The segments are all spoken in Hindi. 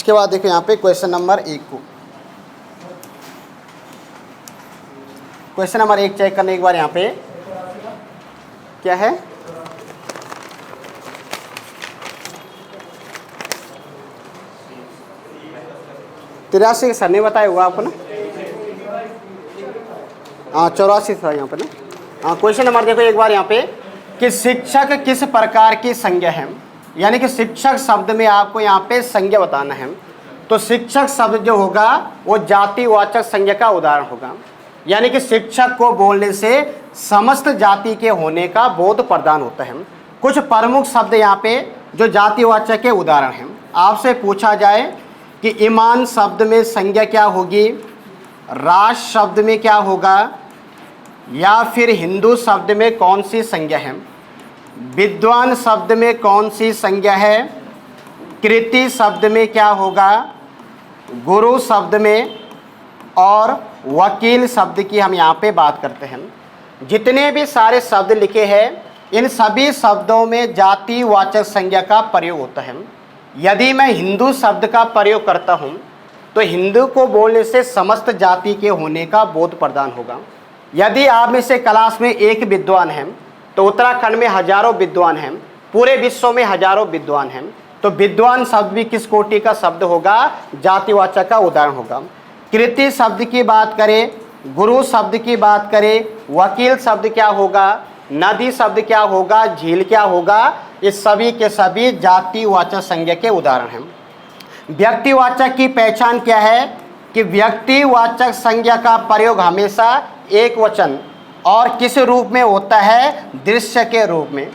इसके बाद देखो यहाँ पे क्वेश्चन नंबर 1 को, क्वेश्चन नंबर 1 चेक करने एक बार यहाँ पे क्या है, तिरासी सर ने बताया हुआ आपको ना, हाँ 84 था यहाँ पे ना। हाँ क्वेश्चन नंबर देखो एक बार यहाँ पे कि शिक्षक किस प्रकार की संज्ञा है, यानी कि शिक्षक शब्द में आपको यहाँ पे संज्ञा बताना है। तो शिक्षक शब्द जो होगा वो जातिवाचक संज्ञा का उदाहरण होगा, यानी कि शिक्षक को बोलने से समस्त जाति के होने का बोध प्रदान होता है। कुछ प्रमुख शब्द यहाँ पे जो जातिवाचक के उदाहरण हैं। आपसे पूछा जाए कि ईमान शब्द में संज्ञा क्या होगी, राष्ट्र शब्द में क्या होगा, या फिर हिंदू शब्द में कौन सी संज्ञा है, विद्वान शब्द में कौन सी संज्ञा है, कृति शब्द में क्या होगा, गुरु शब्द में, और वकील शब्द की हम यहाँ पे बात करते हैं। जितने भी सारे शब्द लिखे हैं इन सभी शब्दों में जातिवाचक संज्ञा का प्रयोग होता है। यदि मैं हिंदू शब्द का प्रयोग करता हूँ तो हिंदू को बोलने से समस्त जाति के होने का बोध प्रदान होगा। यदि आप में से क्लास में एक विद्वान हैं तो उत्तराखंड में हजारों विद्वान हैं, पूरे विश्व में हजारों विद्वान हैं, तो विद्वान शब्द भी किस कोटि का शब्द होगा, जातिवाचक का उदाहरण होगा। कृति शब्द की बात करें, गुरु शब्द की बात करें, वकील शब्द क्या होगा, नदी शब्द क्या होगा, झील क्या होगा, इस सभी के सभी जातिवाचक संज्ञा के उदाहरण हैं। व्यक्तिवाचक की पहचान क्या है कि व्यक्तिवाचक संज्ञा का प्रयोग हमेशा एक वचन और किस रूप में होता है, दृश्य के रूप में।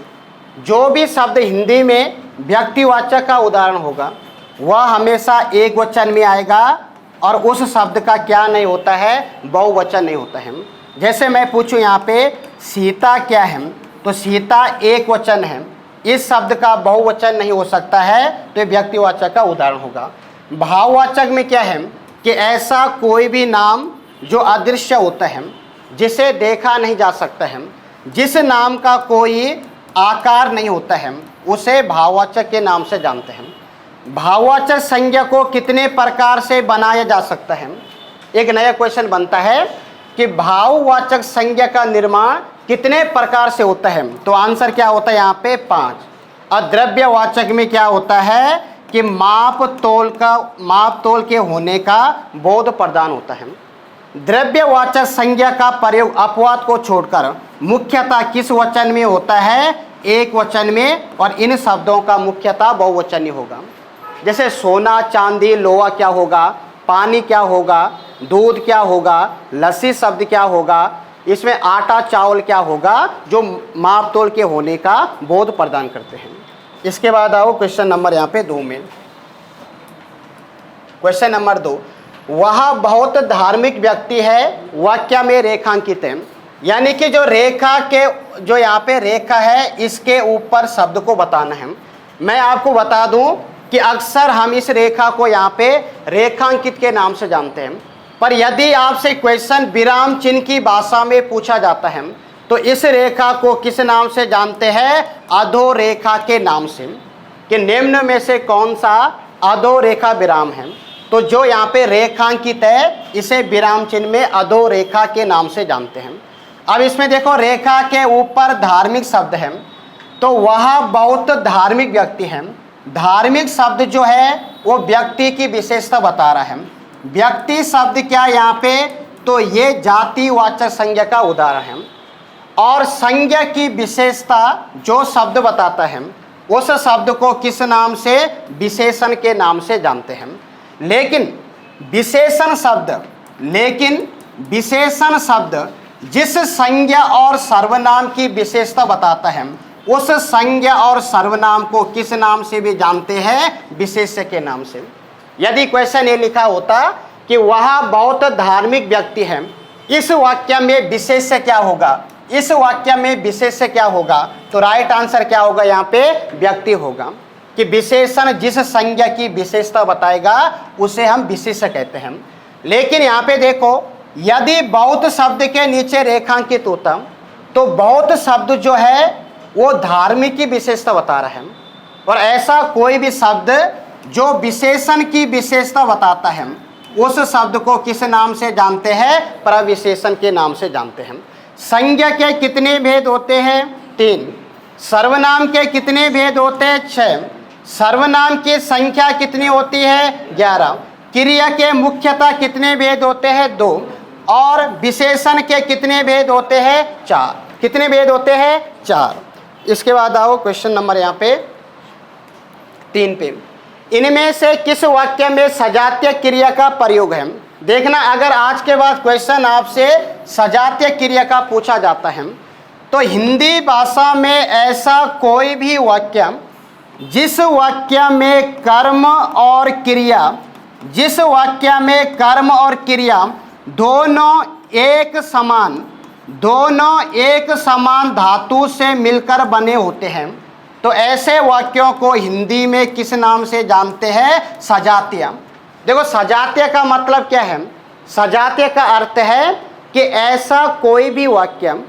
जो भी शब्द हिंदी में व्यक्तिवाचक का उदाहरण होगा वह हमेशा एक वचन में आएगा और उस शब्द का क्या नहीं होता है, बहुवचन नहीं होता है। जैसे मैं पूछूं यहाँ पे सीता क्या है, तो सीता एक वचन है, इस शब्द का बहुवचन नहीं हो सकता है, तो ये व्यक्तिवाचक का उदाहरण होगा। भाववाचक में क्या है कि ऐसा कोई भी नाम जो अदृश्य होता है, जिसे देखा नहीं जा सकता है, जिस नाम का कोई आकार नहीं होता है, उसे भाववाचक के नाम से जानते हैं। भाववाचक संज्ञा को कितने प्रकार से बनाया जा सकता है, एक नया क्वेश्चन बनता है कि भाववाचक संज्ञा का निर्माण कितने प्रकार से होता है, तो आंसर क्या होता है यहाँ पे 5। और द्रव्यवाचक में क्या होता है कि माप तोल के होने का बोध प्रदान होता है। द्रव्यवाचक संज्ञा का प्रयोग अपवाद को छोड़कर मुख्यतः किस वचन में होता है, एक वचन में, और इन शब्दों का मुख्यतः बहुवचन ही होगा। जैसे सोना, चांदी, लोहा क्या होगा, पानी क्या होगा, दूध क्या होगा, लस्सी शब्द क्या होगा, इसमें आटा चावल क्या होगा, जो माप तोल के होने का बोध प्रदान करते हैं। इसके बाद आओ क्वेश्चन नंबर यहाँ पे 2 में। क्वेश्चन नंबर 2, वह बहुत धार्मिक व्यक्ति है वाक्य में रेखांकित है, यानी कि जो रेखा के जो यहाँ पे रेखा है इसके ऊपर शब्द को बताना है। मैं आपको बता दूं कि अक्सर हम इस रेखा को यहाँ पे रेखांकित के नाम से जानते हैं, पर यदि आपसे क्वेश्चन विराम चिन्ह की भाषा में पूछा जाता है तो इस रेखा को किस नाम से जानते हैं, अधोरेखा के नाम से, कि निम्न में से कौन सा अधोरेखा विराम है। तो जो यहाँ पे रेखांकित है इसे विराम चिन्ह में अधोरेखा के नाम से जानते हैं। अब इसमें देखो रेखा के ऊपर धार्मिक शब्द है, तो वह बहुत धार्मिक व्यक्ति है। धार्मिक शब्द जो है वो व्यक्ति की विशेषता बता रहा है। व्यक्ति शब्द क्या यहाँ पे, तो ये जातिवाचक संज्ञा का उदाहरण है। और संज्ञा की विशेषता जो शब्द बताता है उस शब्द को किस नाम से, विशेषण के नाम से जानते हैं। लेकिन विशेषण शब्द जिस संज्ञा और सर्वनाम की विशेषता बताता है उस संज्ञा और सर्वनाम को किस नाम से भी जानते हैं, विशेष्य के नाम से। यदि क्वेश्चन ये लिखा होता कि वह बहुत धार्मिक व्यक्ति है, इस वाक्य में विशेष्य क्या होगा, इस वाक्य में विशेष्य क्या होगा, तो राइट आंसर क्या होगा, यहाँ पे व्यक्ति होगा। कि विशेषण जिस संज्ञा की विशेषता बताएगा उसे हम विशेष्य कहते हैं। लेकिन यहाँ पे देखो यदि बहुत शब्द के नीचे रेखांकित होता तो बहुत शब्द जो है वो धार्मिक की विशेषता बता रहा है, और ऐसा कोई भी शब्द जो विशेषण की विशेषता बताता है उस शब्द को किस नाम से जानते हैं? प्रविशेषण के नाम से जानते हैं। संज्ञा के कितने भेद होते हैं? 3। सर्वनाम के कितने भेद होते हैं? 6। सर्वनाम की संख्या कितनी होती है? 11। क्रिया के मुख्यतः कितने भेद होते हैं? 2। और विशेषण के कितने भेद होते हैं? 4। कितने भेद होते हैं? 4। इसके बाद आओ क्वेश्चन नंबर यहाँ पे 3 पे। इनमें से किस वाक्य में सजातीय क्रिया का प्रयोग है? देखना, अगर आज के बाद क्वेश्चन आपसे सजातीय क्रिया का पूछा जाता है तो हिंदी भाषा में ऐसा कोई भी वाक्य जिस वाक्य में कर्म और क्रिया दोनों एक समान धातु से मिलकर बने होते हैं, तो ऐसे वाक्यों को हिंदी में किस नाम से जानते हैं? सजातीय। देखो, सजातीय का मतलब क्या है? सजातीय का अर्थ है कि ऐसा कोई भी वाक्य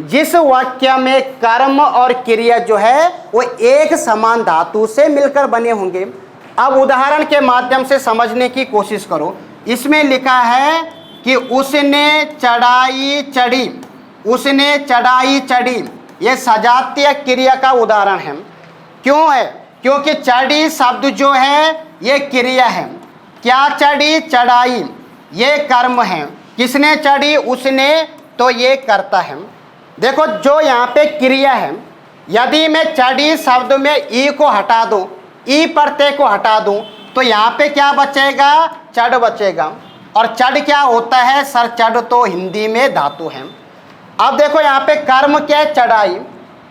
जिस वाक्य में कर्म और क्रिया जो है वो एक समान धातु से मिलकर बने होंगे। अब उदाहरण के माध्यम से समझने की कोशिश करो। इसमें लिखा है कि उसने चढ़ाई चढ़ी, ये सजातीय क्रिया का उदाहरण है। क्यों है? क्योंकि चढ़ी शब्द जो है ये क्रिया है। क्या चढ़ी? चढ़ाई, ये कर्म है। किसने चढ़ी? उसने, तो ये करता है। देखो, जो यहाँ पे क्रिया है, यदि मैं चढ़ी शब्द में ई को हटा दूं, ई प्रत्यय को हटा दूं, तो यहाँ पे क्या बचेगा? चढ़ बचेगा। और चढ़ क्या होता है? सर, चढ़ तो हिंदी में धातु है। अब देखो, यहाँ पे कर्म क्या है?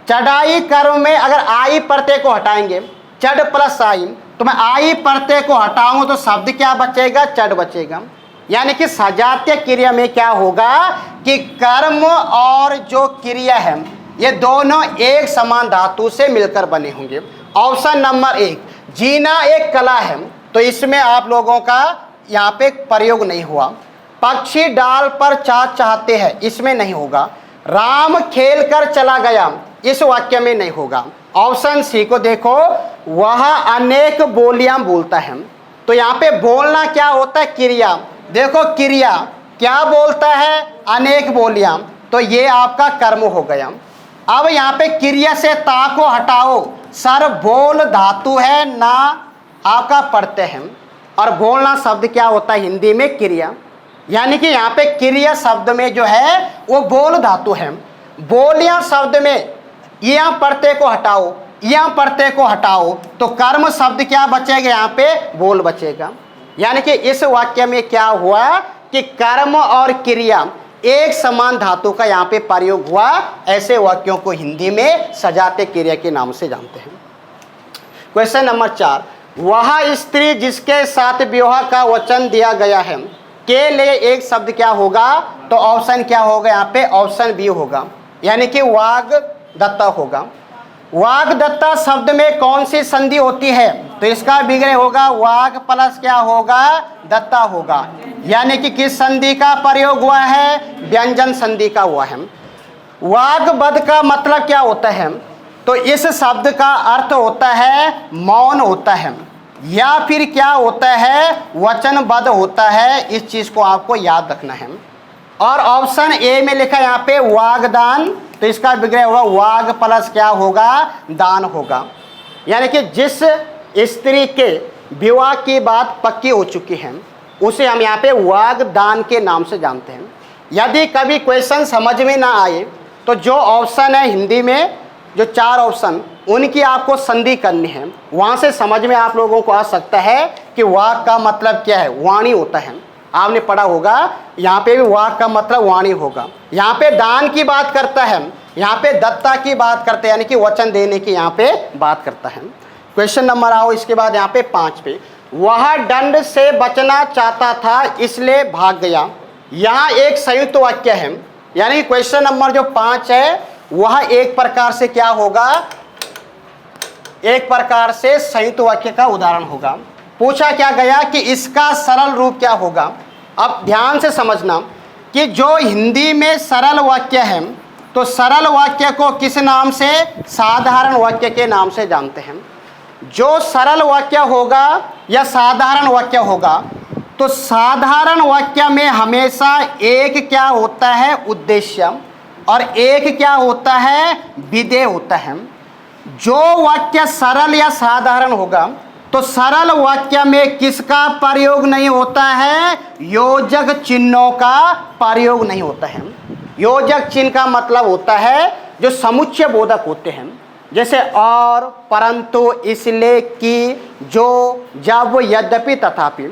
चढ़ाई कर्म में अगर आई प्रत्यय को हटाएंगे, चढ़ प्लस आई, तो मैं आई प्रत्यय को हटाऊं तो शब्द क्या बचेगा? चढ़ बचेगा। यानी कि सजातीय क्रिया में क्या होगा कि कर्म और जो क्रिया है ये दोनों एक समान धातु से मिलकर बने होंगे। ऑप्शन नंबर 1, जीना एक कला है, तो इसमें आप लोगों का यहाँ पे प्रयोग नहीं हुआ। पक्षी डाल पर चाहते हैं, इसमें नहीं होगा। राम खेल कर चला गया, इस वाक्य में नहीं होगा। ऑप्शन सी को देखो, वह अनेक बोलियां बोलता है, तो यहाँ पे बोलना क्या होता है? क्रिया। देखो, क्रिया क्या बोलता है? अनेक बोलियां, तो ये आपका कर्म हो गया। अब यहाँ पे क्रिया से ता को हटाओ, सर बोल धातु है, ना आपका प्रत्यय है, और बोलना शब्द क्या होता है हिंदी में? क्रिया। यानी कि यहाँ पे क्रिया शब्द में जो है वो बोल धातु है। बोलियां शब्द में यहाँ प्रत्यय को हटाओ, तो कर्म शब्द क्या बचेगा? यहाँ पे बोल बचेगा। यानी कि इस वाक्य में क्या हुआ कि कर्म और क्रिया एक समान धातु का यहाँ पे प्रयोग हुआ। ऐसे वाक्यों को हिंदी में सजातीय क्रिया के नाम से जानते हैं। क्वेश्चन नंबर 4, वह स्त्री जिसके साथ विवाह का वचन दिया गया है के लिए एक शब्द क्या होगा? तो ऑप्शन क्या होगा यहाँ पे? ऑप्शन बी होगा, यानी कि वाग्दत्ता होगा। वाग्दत्ता शब्द में कौन सी संधि होती है? तो इसका विग्रह होगा वाग प्लस क्या होगा? दत्ता होगा। यानी कि किस संधि का प्रयोग हुआ है? व्यंजन संधि का हुआ है। वाग्बद्ध का मतलब क्या होता है? तो इस शब्द का अर्थ होता है मौन होता है, या फिर क्या होता है? वचनबद्ध होता है। इस चीज को आपको याद रखना है। और ऑप्शन ए में लिखा यहाँ पे वागदान, तो इसका विग्रह होगा वाग प्लस क्या होगा? दान होगा। यानी कि जिस स्त्री के विवाह की बात पक्की हो चुकी है उसे हम यहाँ पे वागदान के नाम से जानते हैं। यदि कभी क्वेश्चन समझ में ना आए तो जो ऑप्शन है हिंदी में, जो 4 ऑप्शन, उनकी आपको संधि करनी है। वहाँ से समझ में आप लोगों को आ सकता है कि वाक का मतलब क्या है? वाणी होता है। आपने पढ़ा होगा, यहाँ पे भी वाक का मतलब वाणी होगा। यहाँ पे दान की बात करता है, यहाँ पे दत्ता की बात करते हैं, यानी कि वचन देने की यहाँ पे बात करता है। क्वेश्चन नंबर आओ इसके बाद यहाँ पे 5 पे, वह दंड से बचना चाहता था इसलिए भाग गया। यहाँ एक संयुक्त वाक्य है, यानी क्वेश्चन नंबर जो 5 है वह एक प्रकार से क्या होगा? एक प्रकार से संयुक्त वाक्य का उदाहरण होगा। पूछा क्या गया कि इसका सरल रूप क्या होगा? अब ध्यान से समझना कि जो हिंदी में सरल वाक्य है तो सरल वाक्य को किस नाम से? साधारण वाक्य के नाम से जानते हैं। जो सरल वाक्य होगा या साधारण वाक्य होगा, तो साधारण वाक्य में हमेशा एक क्या होता है, उद्देश्य, और एक क्या होता है, विधेय होता है। जो वाक्य सरल या साधारण होगा, तो सरल वाक्य में किसका प्रयोग नहीं होता है, योजक चिन्हों का प्रयोग नहीं होता है। योजक चिन्ह का मतलब होता है जो समुच्चय बोधक होते हैं, जैसे और, परंतु, इसलिए, कि, जो, जब, यद्यपि, तथापि।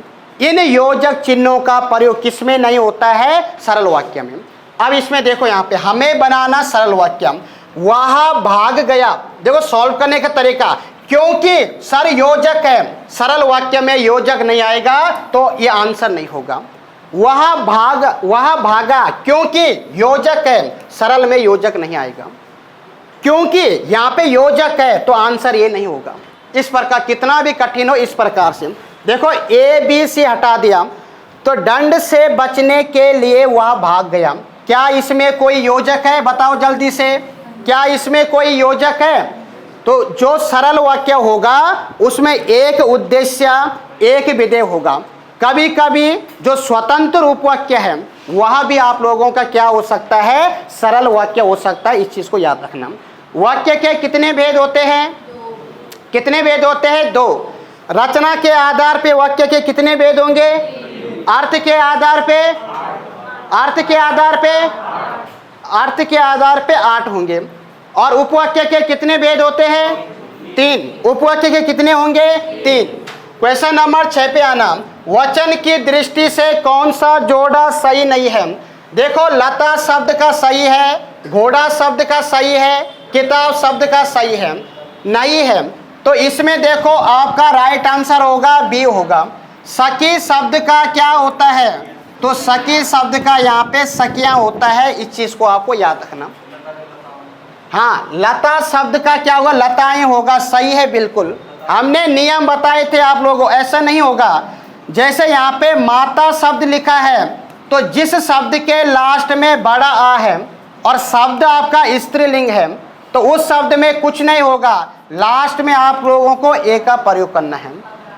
इन योजक चिन्हों का प्रयोग किसमें नहीं होता है, सरल वाक्य में। अब इसमें देखो, यहाँ पे हमें बनाना सरल वाक्य, वह भाग गया। देखो सॉल्व करने का तरीका, क्योंकि सर योजक है, सरल वाक्य में योजक नहीं आएगा तो ये आंसर नहीं होगा। वह भागा, क्योंकि योजक है, सरल में योजक नहीं आएगा, क्योंकि यहाँ पे योजक है तो आंसर ये नहीं होगा। इस प्रकार कितना भी कठिन हो, इस प्रकार से देखो ए बी सी हटा दिया तो दंड से बचने के लिए वह भाग गया। क्या इसमें कोई योजक है, बताओ जल्दी से, क्या इसमें कोई योजक है? तो जो सरल वाक्य होगा उसमें एक उद्देश्य, एक विधेय होगा। कभी कभी जो स्वतंत्र उपवाक्य है वह भी आप लोगों का क्या हो सकता है, सरल वाक्य हो सकता है। इस चीज को याद रखना। वाक्य के कितने भेद होते हैं, कितने भेद होते हैं, दो। रचना के आधार पे वाक्य के कितने भेद होंगे, अर्थ के आधार पे, अर्थ के आधार पे, अर्थ के आधार पे 8 होंगे। और उपवाक्य के कितने भेद होते हैं, 3। उपवाक्य के कितने होंगे, 3। क्वेश्चन नंबर 6 पे आना। वचन की दृष्टि से कौन सा जोड़ा सही नहीं है? देखो लता शब्द का सही है, घोड़ा शब्द का सही है, किताब शब्द का सही है, नहीं है। तो इसमें देखो आपका राइट आंसर होगा बी होगा। सखी शब्द का क्या होता है, तो सखी शब्द का यहाँ पे सखियां होता है। इस चीज को आपको याद रखना। हाँ, लता शब्द का क्या होगा, लताएं होगा, सही है बिल्कुल। हमने नियम बताए थे आप लोगों, ऐसा नहीं होगा। जैसे यहाँ पे माता शब्द लिखा है तो जिस शब्द के लास्ट में बड़ा आ है और शब्द आपका स्त्रीलिंग है तो उस शब्द में कुछ नहीं होगा, लास्ट में आप लोगों को ए का प्रयोग करना है।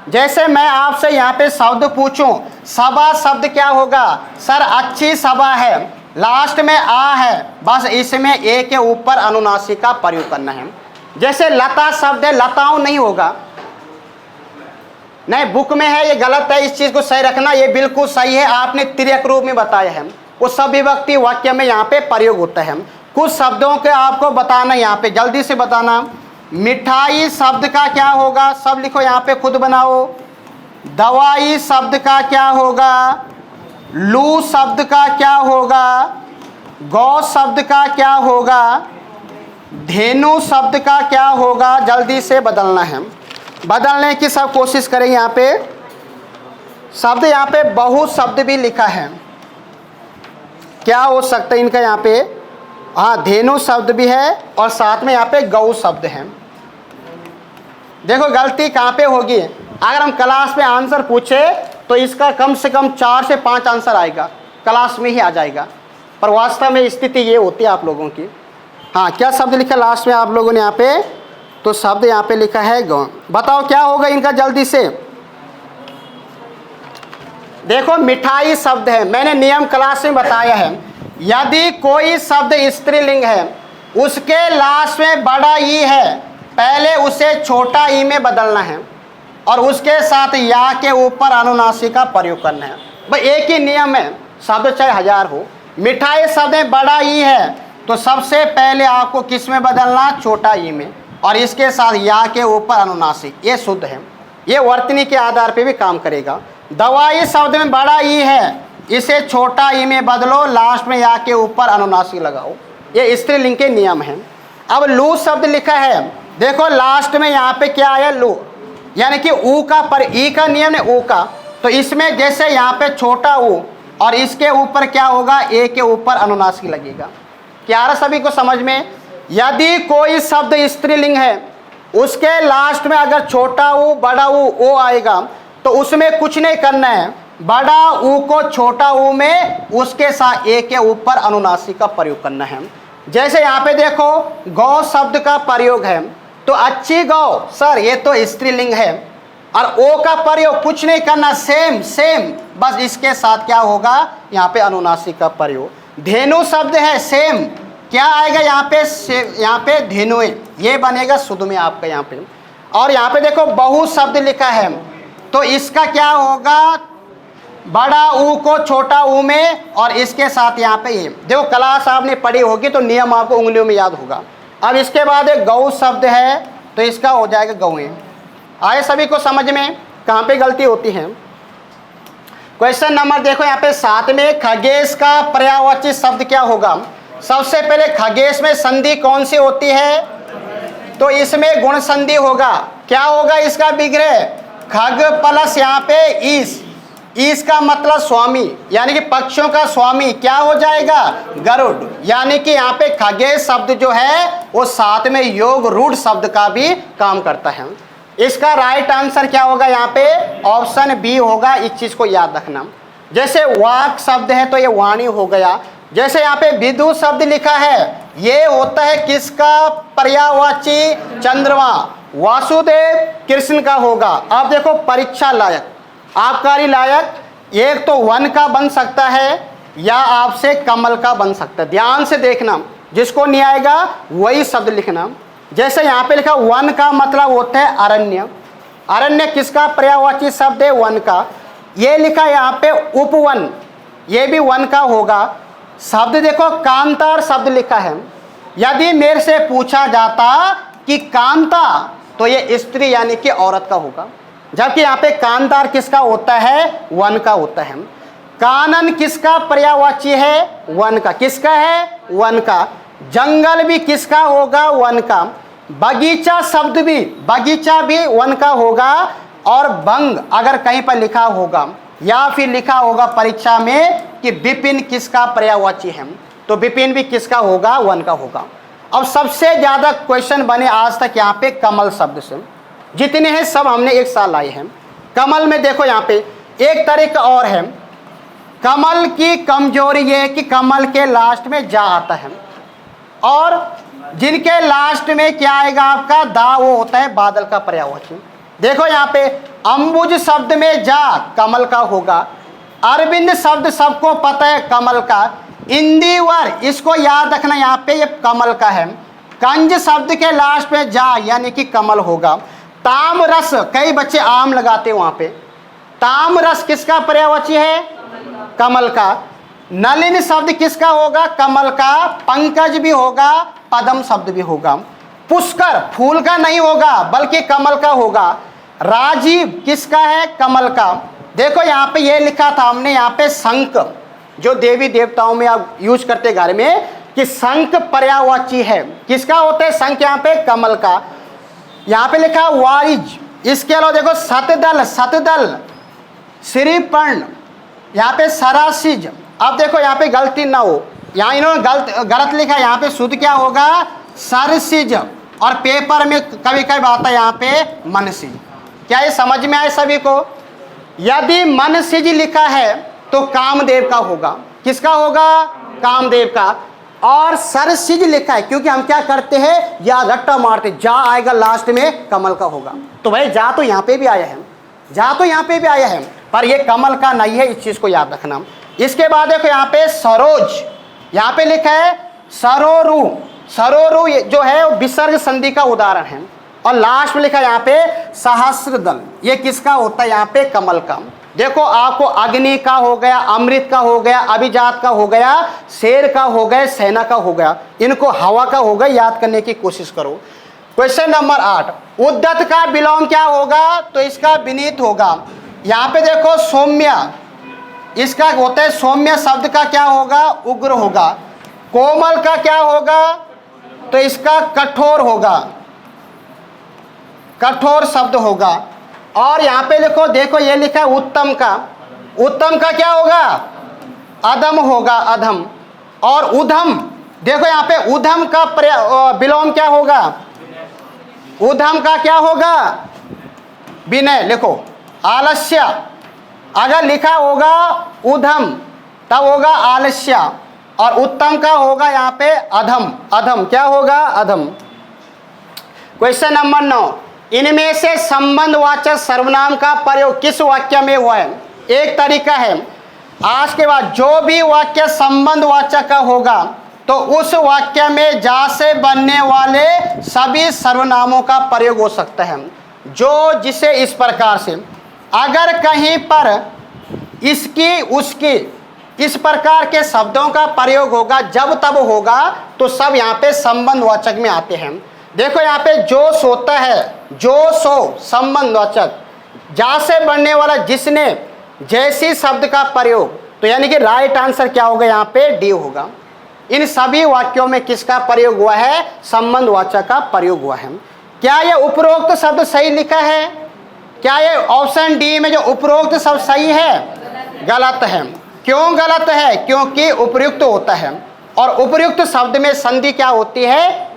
जैसे मैं आपसे यहाँ पे शब्द पूछूं, सभा शब्द क्या होगा, सर अच्छी सभा है, लास्ट में आ है, बस इसमें ए के ऊपर अनुनासिक का प्रयोग करना है। जैसे लता शब्द है, लताओं नहीं होगा, नहीं बुक में है, ये गलत है, इस चीज को सही रखना। ये बिल्कुल सही है, आपने तिर्यक रूप में बताया है, वो सब विभक्ति वाक्य में यहाँ पे प्रयोग होता है। कुछ शब्दों के आपको बताना, यहाँ पे जल्दी से बताना। मिठाई शब्द का क्या होगा, सब लिखो यहाँ पे, खुद बनाओ। दवाई शब्द का क्या होगा, लू शब्द का क्या होगा, गौ शब्द का क्या होगा, धेनु शब्द का क्या होगा, जल्दी से बदलना है। बदलने की सब कोशिश करेंगे। यहाँ पे शब्द, यहाँ पे बहुत शब्द भी लिखा है, क्या हो सकता है इनका यहाँ पे, हाँ धेनु शब्द भी है और साथ में यहाँ पे गौ शब्द है। देखो गलती कहाँ पे होगी, अगर हम क्लास में आंसर पूछे तो इसका कम से कम 4 से 5 आंसर आएगा, क्लास में ही आ जाएगा, पर वास्तव में स्थिति ये होती है आप लोगों की। हाँ, क्या शब्द लिखा लास्ट में आप लोगों ने यहाँ पे, तो शब्द यहाँ पे लिखा है गौ। बताओ क्या होगा इनका जल्दी से। देखो मिठाई शब्द है, मैंने नियम क्लास में बताया है, यदि कोई शब्द स्त्रीलिंग है उसके लास्ट में बड़ा ई है, पहले उसे छोटा ई में बदलना है और उसके साथ या के ऊपर अनुनासिक का प्रयोग करना है। भाई एक ही नियम है, शब्द चाहे 1000 हो। मिठाई शब्द में बड़ा ई है तो सबसे पहले आपको किस में बदलना, छोटा ई में, और इसके साथ या के ऊपर अनुनासिक। ये शुद्ध है, ये वर्तनी के आधार पे भी काम करेगा। दवाई शब्द में बड़ा ई है, इसे छोटा ई में बदलो, लास्ट में या के ऊपर अनुनासिक लगाओ। ये स्त्रीलिंग के नियम हैं। अब लू शब्द लिखा है, देखो लास्ट में यहाँ पे क्या है, लू, यानी कि ऊ का पर ई का नियम है, ऊ का, तो इसमें जैसे यहाँ पे छोटा ऊ और इसके ऊपर क्या होगा, ए के ऊपर अनुनासिक लगेगा। क्या आ रहा सभी को समझ में? यदि कोई शब्द स्त्रीलिंग है उसके लास्ट में अगर छोटा ऊ बड़ा ऊ ओ आएगा तो उसमें कुछ नहीं करना है, बड़ा ऊ को छोटा ऊ में उसके साथ ए के ऊपर अनुनासिक का प्रयोग करना है। जैसे यहाँ पे देखो गौ शब्द का प्रयोग है, तो अच्छी गौ, सर ये तो स्त्रीलिंग है, और ओ का प्रयोग कुछ नहीं करना, सेम सेम, बस इसके साथ क्या होगा यहाँ पे अनुनासिक का प्रयोग। धेनु शब्द है, सेम, क्या आएगा यहाँ पे धेनुए, ये बनेगा शुद्ध में आपका यहाँ पे। और यहाँ पे देखो बहु शब्द लिखा है, तो इसका क्या होगा, बड़ा ऊ को छोटा ऊ में, और इसके साथ यहाँ पे ये देखो क्लास आपने पढ़ी होगी तो नियम आपको उंगलियों में याद होगा। अब इसके बाद एक गौ शब्द है, तो इसका हो जाएगा गौएं। आए सभी को समझ में कहाँ पे गलती होती है। क्वेश्चन नंबर देखो यहाँ पे 7 में, खगेश का पर्यायवाची शब्द क्या होगा। सबसे पहले खगेश में संधि कौन सी होती है, तो इसमें गुण संधि होगा। क्या होगा इसका विग्रह, खग प्लस यहाँ पे ईस का मतलब स्वामी, यानी कि पक्षियों का स्वामी क्या हो जाएगा, गरुड़। यानी कि यहाँ पे खगेश शब्द जो है वो साथ में योग रूढ़ शब्द का भी काम करता है। इसका राइट आंसर क्या होगा यहाँ पे, ऑप्शन बी होगा। इस चीज को याद रखना। जैसे वाक शब्द है तो ये वाणी हो गया। जैसे यहाँ पे विदुत शब्द लिखा है, ये होता है किसका पर्यायवाची, चंद्रमा। वासुदेव कृष्ण का होगा। अब देखो परीक्षा लायक, आबकारी लायक, एक तो वन का बन सकता है या आपसे कमल का बन सकता है। ध्यान से देखना, जिसको नहीं आएगा वही शब्द लिखना। जैसे यहाँ पे लिखा वन का मतलब होता है अरण्य। अरण्य किसका पर्यायवाची शब्द है, वन का। ये लिखा यहाँ पे उपवन, ये भी वन का होगा। शब्द देखो कांतार शब्द लिखा है। यदि मेरे से पूछा जाता कि कांता, तो ये स्त्री यानी कि औरत का होगा, जबकि यहाँ पे कांतार किसका होता है, वन का होता है। कानन किसका पर्यायवाची है, वन का। किसका है, वन का। जंगल भी किसका होगा, वन का। बगीचा शब्द भी, बगीचा भी वन का होगा। और बंग अगर कहीं पर लिखा होगा या फिर लिखा होगा परीक्षा में कि विपिन किसका पर्यायवाची है, तो विपिन भी किसका होगा, वन का होगा। अब सबसे ज्यादा क्वेश्चन बने आज तक यहाँ पे कमल शब्द से, जितने हैं सब हमने एक साल लाए हैं। कमल में देखो यहाँ पे एक तरीका और है। कमल की कमजोरी ये है कि कमल के लास्ट में जा आता है, और जिनके लास्ट में क्या आएगा आपका, दा, वो होता है बादल का पर्यायवाची। देखो यहाँ पे अंबुज शब्द में जा कमल का होगा। अरविंद शब्द सबको पता है कमल का। इंदिवर, इसको याद रखना, यहाँ पे ये कमल का है। कंज शब्द के लास्ट में जा यानी कि कमल होगा। तामरस, कई बच्चे आम लगाते हैं वहां पे। तामरस किसका पर्यायवाची है, कमल का। नलिन शब्द किसका होगा, कमल का। पंकज भी होगा, पद्म शब्द भी होगा। पुष्कर फूल का नहीं होगा बल्कि कमल का होगा। राजीव किसका है, कमल का। देखो यहाँ पे ये लिखा था हमने, यहाँ पे शंख, जो देवी देवताओं में आप यूज करते घर में, कि शंख पर्यायवाची है। किसका होता है शंख, यहाँ पे कमल का। यहाँ पे लिखा वारिज। इसके अलावा देखो सतदल, सतदल, श्रीपर्ण, यहाँ पे सरासिज। अब देखो यहाँ पे गलती ना हो, यहाँ इन्होंने गलत लिखा। यहाँ पे शुद्ध क्या होगा, सरसिज, और पेपर में कभी कभी आता है यहाँ पे मनसिज। क्या ये समझ में आए सभी को। यदि मनसिज लिखा है तो कामदेव का होगा। किसका होगा, कामदेव का। और सरसिज लिखा है क्योंकि हम क्या करते हैं, या रट्टा मारते, जा आएगा लास्ट में, कमल का होगा। तो भाई जा तो यहाँ पे भी आया है, जा तो यहाँ पे भी आया है, पर ये कमल का नहीं है, इस चीज को याद रखना। इसके बाद देखो यहाँ पे सरोज, यहाँ पे लिखा है सरोरु। सरोरु जो है वो विसर्ग संधि का उदाहरण है। और लास्ट में लिखा है यहाँ पे सहस्रदल, ये किसका होता है, यहाँ पे कमल का। देखो आपको अग्नि का हो गया, अमृत का हो गया, अभिजात का हो गया, शेर का हो गया, सेना का हो गया, इनको हवा का होगा, याद करने की कोशिश करो। क्वेश्चन नंबर 8, उद्दत का विलोम क्या होगा, तो इसका विनीत होगा। यहाँ पे देखो सौम्य, इसका होता है सौम्य शब्द का क्या होगा, उग्र होगा। कोमल का क्या होगा, तो इसका कठोर होगा, कठोर शब्द होगा। और यहाँ पे देखो ये लिखा है उत्तम का। उत्तम का क्या होगा, अधम होगा, अधम। और उधम, देखो यहाँ पे उधम का विलोम क्या होगा, उधम का क्या होगा, विनय। लिखो आलस्य, अगर लिखा होगा उधम तब होगा आलस्य, और उत्तम का होगा यहाँ पे अधम। अधम क्या होगा, अधम। क्वेश्चन नंबर 9, इनमें से संबंधवाचक सर्वनाम का प्रयोग किस वाक्य में हुआ है? एक तरीका है, आज के बाद जो भी वाक्य संबंधवाचक का होगा तो उस वाक्य में जा से बनने वाले सभी सर्वनामों का प्रयोग हो सकता है। जो जिसे इस प्रकार से, अगर कहीं पर इसकी उसकी इस प्रकार के शब्दों का प्रयोग होगा, जब तब होगा, तो सब यहाँ पे संबंधवाचक में आते हैं। देखो यहाँ पे जो सोता है, जो सो संबंधवाचक, जा से बनने वाला जिसने, जैसी शब्द का प्रयोग, तो यानी कि राइट आंसर क्या होगा? यहाँ पे डी होगा। इन सभी वाक्यों में किसका प्रयोग हुआ है? संबंधवाचक का प्रयोग हुआ है। क्या ये उपरोक्त शब्द सही लिखा है? क्या ये ऑप्शन डी में जो उपरोक्त शब्द सही है? गलत है। क्यों गलत है? क्योंकि उपयुक्त होता है, और उपयुक्त शब्द में संधि क्या होती है?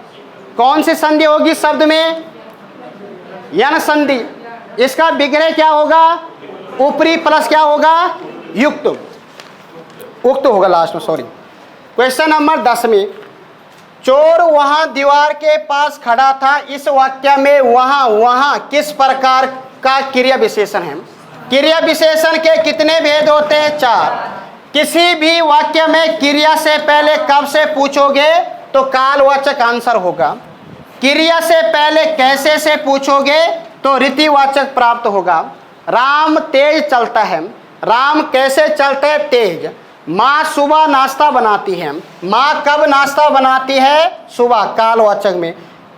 कौन सी संधि होगी शब्द में? यन संधि। इसका विग्रह क्या होगा? ऊपरी प्लस क्या होगा? युक्त, उक्त होगा लास्ट में, सॉरी। क्वेश्चन नंबर 10 में, चोर वहां दीवार के पास खड़ा था, इस वाक्य में वहां वहां किस प्रकार का क्रिया विशेषण है? क्रिया विशेषण के कितने भेद होते हैं? 4। किसी भी वाक्य में क्रिया से पहले कब से पूछोगे तो कालवाचक आंसर होगा। क्रिया से पहले कैसे से पूछोगे तो रीतिवाचक प्राप्त होगा। राम तेज चलता है, राम कैसे चलते हैं? तेज। माँ सुबह नाश्ता बनाती है, माँ कब नाश्ता बनाती है? सुबह, कालवाचक में।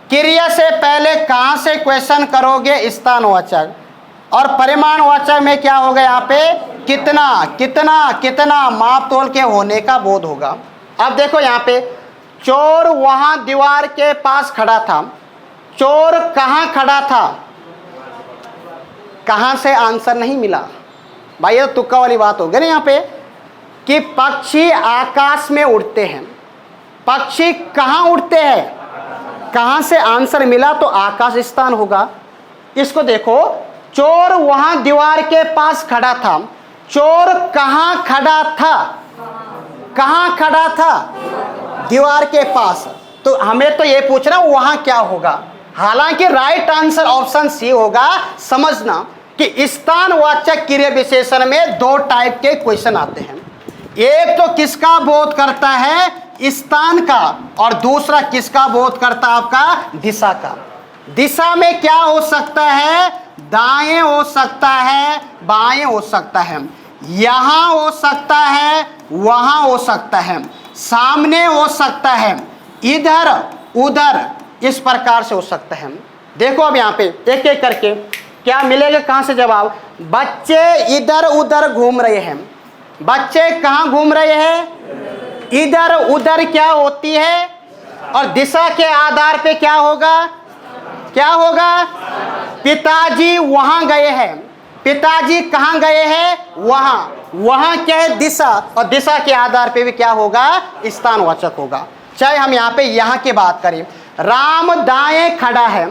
क्रिया से पहले कहाँ से क्वेश्चन करोगे? स्थानवाचक। और परिमाणवाचक में क्या होगा? यहाँ पे कितना कितना कितना माप तोल के होने का बोध होगा। अब देखो यहाँ पे, चोर वहां दीवार के पास खड़ा था, चोर कहाँ खड़ा था? कहाँ से आंसर नहीं मिला भाई, ये तो तुक्का वाली बात हो गई ना यहाँ पे, कि पक्षी आकाश में उड़ते हैं। पक्षी कहाँ उड़ते हैं? कहाँ से आंसर मिला तो आकाश स्थान होगा। इसको देखो, चोर वहां दीवार के पास खड़ा था, चोर कहाँ खड़ा था? कहाँ खड़ा था? दीवार के पास। तो हमें तो ये पूछना वहां क्या होगा। हालांकि राइट आंसर ऑप्शन सी होगा। समझना कि स्थानवाचक क्रिया विशेषण में 2 टाइप के क्वेश्चन आते हैं। एक तो किसका बोध करता है? स्थान का, और दूसरा किसका बोध करता है? आपका दिशा का। दिशा में क्या हो सकता है? दाएं हो सकता है, बाएं हो सकता है, यहां हो सकता है, वहां हो सकता है, सामने हो सकता है, इधर उधर, इस प्रकार से हो सकता है। देखो अब यहाँ पे एक एक करके क्या मिलेगा, कहां से जवाब। बच्चे इधर उधर घूम रहे हैं। बच्चे कहां घूम रहे हैं? इधर उधर क्या होती है, और दिशा के आधार पे क्या होगा? क्या होगा? पिताजी वहां गए हैं। पिताजी कहां गए हैं? वहां। वहां क्या है? दिशा, और दिशा के आधार पे भी क्या होगा? स्थानवाचक होगा। चाहे हम यहाँ पे यहाँ की बात करें, राम दाएं खड़ा है,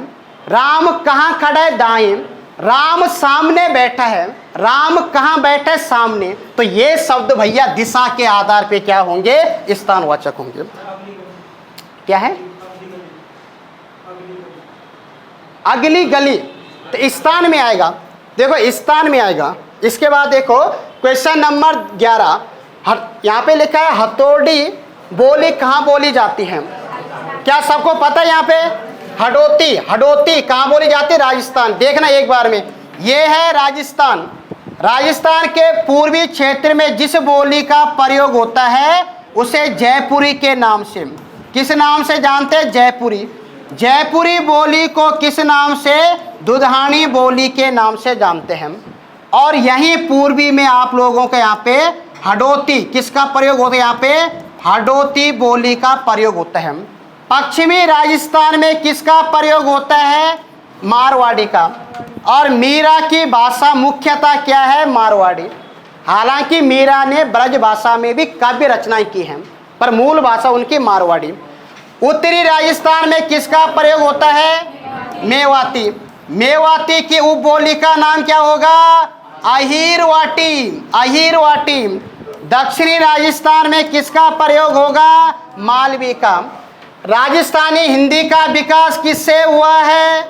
राम कहां खड़ा है? दाएं। राम सामने बैठा है, राम कहां बैठा है? सामने। तो ये शब्द भैया दिशा के आधार पे क्या होंगे? स्थानवाचक होंगे। क्या है? अगली गली, तो स्थान में आएगा। देखो स्थान में आएगा। इसके बाद देखो क्वेश्चन नंबर 11, यहाँ पे लिखा है हथौड़ी बोली कहाँ बोली जाती है? क्या सबको पता है? यहाँ पे हडोती, हडोती कहाँ बोली जाती है? राजस्थान। देखना एक बार में, ये है राजस्थान। राजस्थान के पूर्वी क्षेत्र में जिस बोली का प्रयोग होता है उसे जयपुरी के नाम से, किस नाम से जानते हैं? जयपुरी। जयपुरी बोली को किस नाम से? दुधानी बोली के नाम से जानते हैं। और यहीं पूर्वी में आप लोगों के यहाँ पे हडोती किसका प्रयोग होता है? यहाँ पे हडोती बोली का प्रयोग होता है। पश्चिमी राजस्थान में किसका प्रयोग होता है? मारवाड़ी का। और मीरा की भाषा मुख्यतः क्या है? मारवाड़ी। हालांकि मीरा ने ब्रज भाषा में भी काव्य रचनाएं की हैं, पर मूल भाषा उनकी मारवाड़ी। उत्तरी राजस्थान में किसका प्रयोग होता है? मेवाती। मेवाती की उपबोली का नाम क्या होगा? अहीरवाटी, अहीरवाटी। दक्षिणी राजस्थान में किसका प्रयोग होगा? मालवी का। राजस्थानी हिंदी का विकास किससे हुआ है?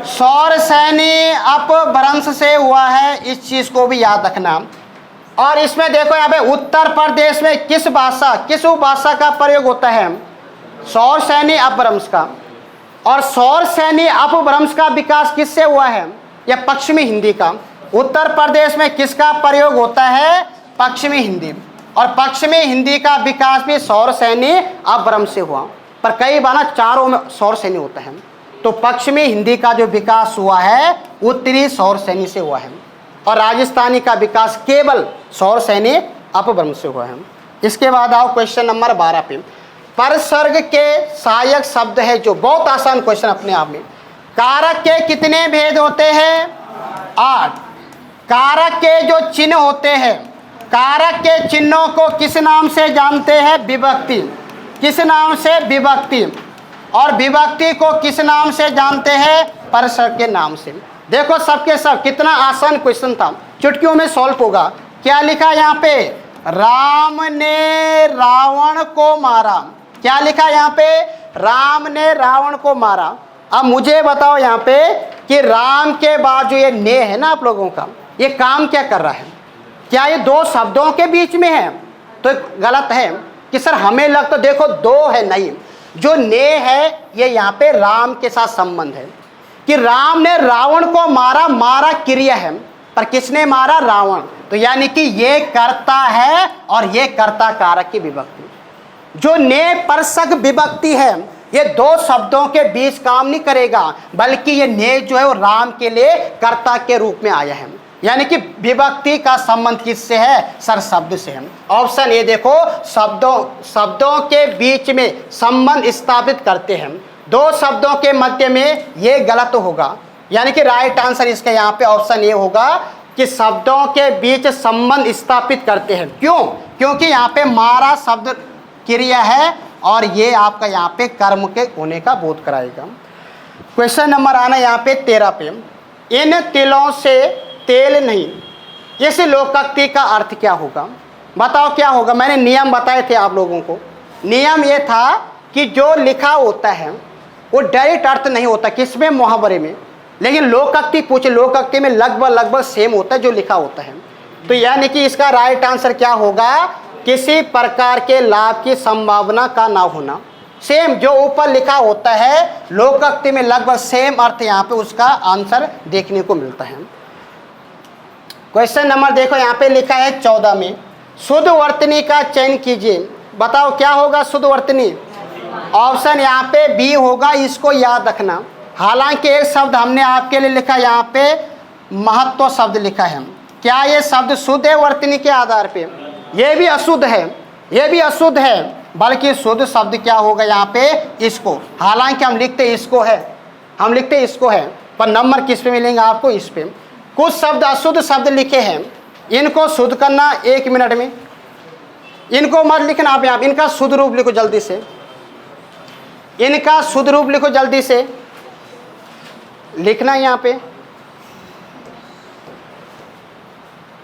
सौरसेनी अपभ्रंश से हुआ है। इस चीज को भी याद रखना। और इसमें देखो यहाँ पे उत्तर प्रदेश में किस उपभाषा का प्रयोग होता है? सौरसेनी अपभ्रंश का। और सौरसेनी अपभ्रंश का विकास किससे हुआ है? यह पश्चिमी हिंदी का। उत्तर प्रदेश में किसका प्रयोग होता है? पश्चिमी हिंदी। और पश्चिमी हिंदी का विकास भी सौरसेनी अपभ्रंश से हुआ। पर कई बार ना चारों में सौरसेनी होता है, तो पश्चिमी हिंदी का जो विकास हुआ है उत्तरी सौरसेनी से हुआ है, और राजस्थानी का विकास केवल सौरसेनी अपभ्रंश से हुआ है। इसके बाद आओ क्वेश्चन नंबर 12 पे। परसर्ग के सहायक शब्द है, जो बहुत आसान क्वेश्चन अपने आप में। कारक के कितने भेद होते हैं? 8। कारक के जो चिन्ह होते हैं, कारक के चिन्हों को किस नाम से जानते हैं? विभक्ति। किस नाम से? विभक्ति। और विभक्ति को किस नाम से जानते हैं? परसर्ग के नाम से। देखो सबके सब कितना आसान क्वेश्चन था, चुटकियों में सॉल्व होगा। क्या लिखा यहाँ पे? राम ने रावण को मारा। क्या लिखा यहाँ पे? राम ने रावण को मारा। अब मुझे बताओ यहाँ पे कि राम के बाद जो ये ने है ना आप लोगों का, ये काम क्या कर रहा है? क्या ये दो शब्दों के बीच में है? तो गलत है कि सर हमें लगता, देखो दो है, नहीं। जो ने है ये यहाँ पे राम के साथ संबंध है कि राम ने रावण को मारा। मारा क्रिया है, पर किसने मारा? रावण। तो यानी कि ये कर्ता है और ये कर्ता कारक की विभक्ति। जो ने परसर्ग विभक्ति है ये दो शब्दों के बीच काम नहीं करेगा, बल्कि ये ने जो है वो राम के लिए कर्ता के रूप में आया है। यानी कि विभक्ति का संबंध किससे है? सर शब्द से है। ऑप्शन ए देखो, शब्दों के बीच में संबंध स्थापित करते हैं। दो शब्दों के मध्य में, ये गलत होगा। यानी कि राइट आंसर इसका यहाँ पे ऑप्शन ए होगा कि शब्दों के बीच संबंध स्थापित करते हैं। क्यों? क्योंकि यहाँ पे मारा शब्द क्रिया है और ये आपका यहाँ पे कर्म के होने का बोध कराएगा। क्वेश्चन नंबर आना यहाँ पे 13 पे। इन तिलों से तेल नहीं, इस लोकोक्ति का अर्थ क्या होगा? बताओ क्या होगा? मैंने नियम बताए थे आप लोगों को। नियम ये था कि जो लिखा होता है वो डायरेक्ट अर्थ नहीं होता, किसमें? मुहावरे में। लेकिन लोकोक्ति पूछे, लोकोक्ति में लगभग सेम होता है जो लिखा होता है। तो यानी कि इसका राइट आंसर क्या होगा? किसी प्रकार के लाभ की संभावना का ना होना। सेम जो ऊपर लिखा होता है लोकोक्ति में लगभग सेम अर्थ यहाँ पे उसका आंसर देखने को मिलता है। क्वेश्चन नंबर देखो यहाँ पे लिखा है 14 में, शुद्ध वर्तनी का चयन कीजिए। बताओ क्या होगा शुद्ध वर्तनी? ऑप्शन यहाँ पे बी होगा, इसको याद रखना। हालांकि एक शब्द हमने आपके लिए लिखा, यहाँ पे महत्व शब्द लिखा है। क्या ये शब्द शुद्ध है वर्तनी के आधार पे? ये भी अशुद्ध है, ये भी अशुद्ध है, बल्कि शुद्ध शब्द क्या होगा यहाँ पे? इसको। हालांकि हम लिखते इसको है, हम लिखते इसको है, पर नंबर किस पे मिलेंगे आपको? इस पे। कुछ शब्द अशुद्ध शब्द लिखे हैं, इनको शुद्ध करना 1 मिनट में। इनको मत लिखना आप, यहाँ इनका शुद्ध रूप लिखो जल्दी से, इनका शुद्ध रूप लिखो जल्दी से, लिखना यहाँ पे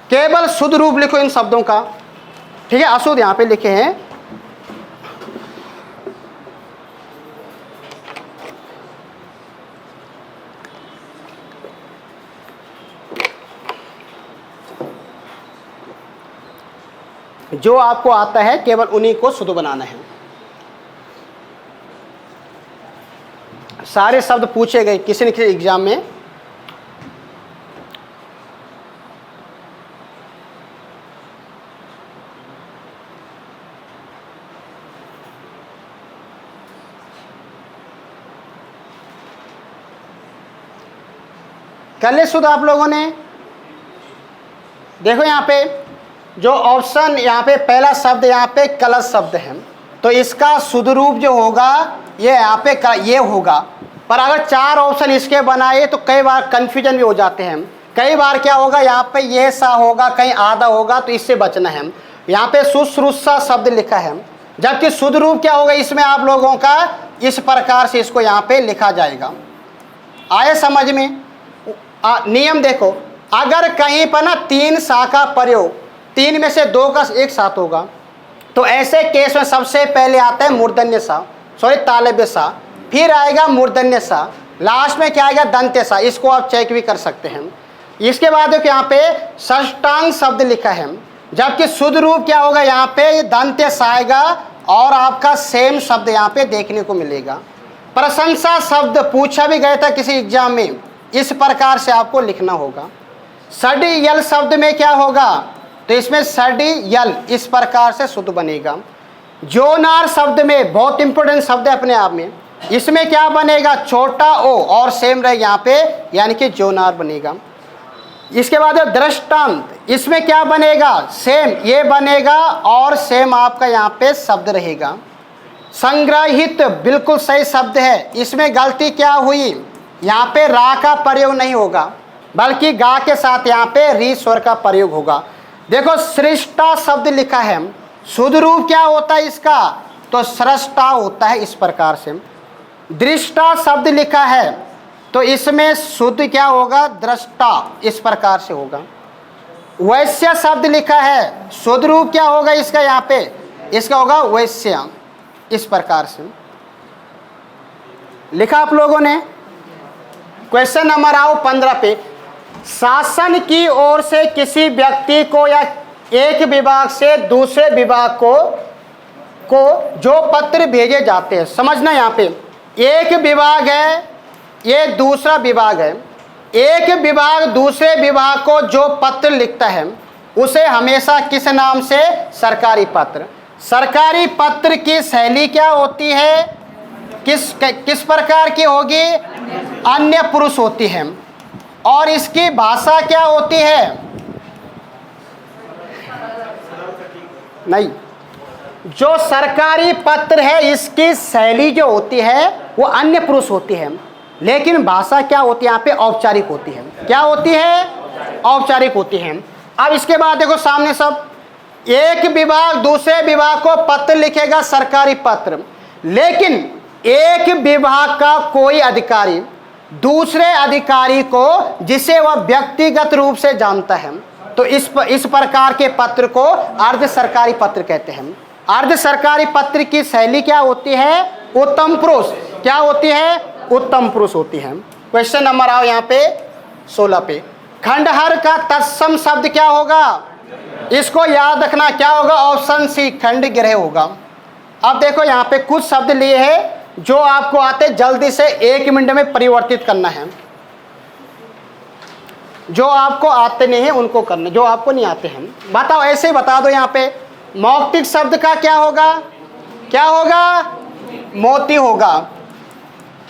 केवल शुद्ध रूप लिखो इन शब्दों का, ठीक है? अशुद्ध यहाँ पे लिखे हैं। जो आपको आता है केवल उन्हीं को शुद्ध बनाना है। सारे शब्द पूछे गए किसी न किसी एग्जाम में। कर ले शुद्ध आप लोगों ने? देखो यहाँ पे जो ऑप्शन यहाँ पे पहला शब्द यहाँ पे कलश शब्द है, तो इसका शुद्ध रूप जो होगा ये यहाँ पे ये होगा। पर अगर 4 ऑप्शन इसके बनाए तो कई बार कन्फ्यूजन भी हो जाते हैं। कई बार क्या होगा यहाँ पे ये सा होगा, कहीं आधा होगा, तो इससे बचना है। यहाँ पे शुश्रूषा शब्द लिखा है, जबकि शुद्ध रूप क्या होगा इसमें आप लोगों का? इस प्रकार से इसको यहाँ पे लिखा जाएगा। आए समझ में? नियम देखो, अगर कहीं पर ना 3 सा का प्रयोग, 3 में से 2 का एक साथ होगा, तो ऐसे केस में सबसे पहले आता है मूर्धन्य सा। सॉरी तालब्य सा, फिर आएगा मूर्धन्य सा, लास्ट में क्या आएगा दंत्य सा। इसको आप चेक भी कर सकते हैं। इसके बाद देखो यहाँ पे षष्टांग शब्द लिखा है, जबकि शुद्ध रूप क्या होगा यहाँ पे दंत्य सा आएगा और आपका सेम शब्द यहाँ पे देखने को मिलेगा। प्रशंसा शब्द पूछा भी गया था किसी एग्जाम में, इस प्रकार से आपको लिखना होगा। सडी यल शब्द में क्या होगा, तो इसमें सडी यल इस प्रकार से शुद्ध बनेगा। जोनार शब्द में बहुत इंपॉर्टेंट शब्द है अपने आप में, इसमें क्या बनेगा छोटा ओ और सेम रहे यहाँ पे, यानी कि जोनार बनेगा। इसके बाद दृष्टांत, इसमें क्या बनेगा सेम ये बनेगा और सेम आपका यहाँ पे शब्द रहेगा। संग्रहित बिल्कुल सही शब्द है, इसमें गलती क्या हुई, यहाँ पे रा का प्रयोग नहीं होगा बल्कि गा के साथ यहाँ पे री स्वर का प्रयोग होगा। देखो सृष्टा शब्द लिखा है, शुद्ध रूप क्या होता है इसका, तो सृष्टा होता है इस प्रकार से। दृष्टा शब्द लिखा है तो इसमें शुद्ध क्या होगा दृष्टा इस प्रकार से होगा। वैश्य शब्द लिखा है, शुद्ध रूप क्या होगा इसका, यहाँ पे इसका होगा वैश्य इस प्रकार से लिखा आप लोगों ने। क्वेश्चन नंबर आओ 15 पे। शासन की ओर से किसी व्यक्ति को या एक विभाग से दूसरे विभाग को जो पत्र भेजे जाते हैं, समझना यहाँ पे एक विभाग है ये दूसरा विभाग है, एक विभाग दूसरे विभाग को जो पत्र लिखता है उसे हमेशा किस नाम से, सरकारी पत्र। सरकारी पत्र की शैली क्या होती है, किस प्रकार की होगी, अन्य पुरुष होती है। और इसकी भाषा क्या होती है, नहीं, जो सरकारी पत्र है इसकी शैली जो होती है वो अन्य पुरुष होती है, लेकिन भाषा क्या होती है यहाँ पे औपचारिक होती है। क्या होती है, औपचारिक होती है। अब इसके बाद देखो सामने सब, एक विभाग दूसरे विभाग को पत्र लिखेगा सरकारी पत्र, लेकिन एक विभाग का कोई अधिकारी दूसरे अधिकारी को जिसे वह व्यक्तिगत रूप से जानता है तो इस प्रकार के पत्र को अर्ध सरकारी पत्र कहते हैं। अर्ध सरकारी पत्र की शैली क्या होती है, उत्तम पुरुष। क्या होती है, उत्तम पुरुष होती है। क्वेश्चन नंबर आओ यहाँ पे 16 पे। खंडहर का तत्सम शब्द क्या होगा, इसको याद रखना क्या होगा, ऑप्शन सी खंड गृह होगा। अब देखो यहाँ पे कुछ शब्द लिए हैं जो आपको आते जल्दी से 1 मिनट में परिवर्तित करना है। जो आपको आते नहीं है उनको करना, जो आपको नहीं आते हैं बताओ, ऐसे ही बता दो। यहाँ पे मौक्तिक शब्द का क्या होगा, क्या होगा, मोती होगा।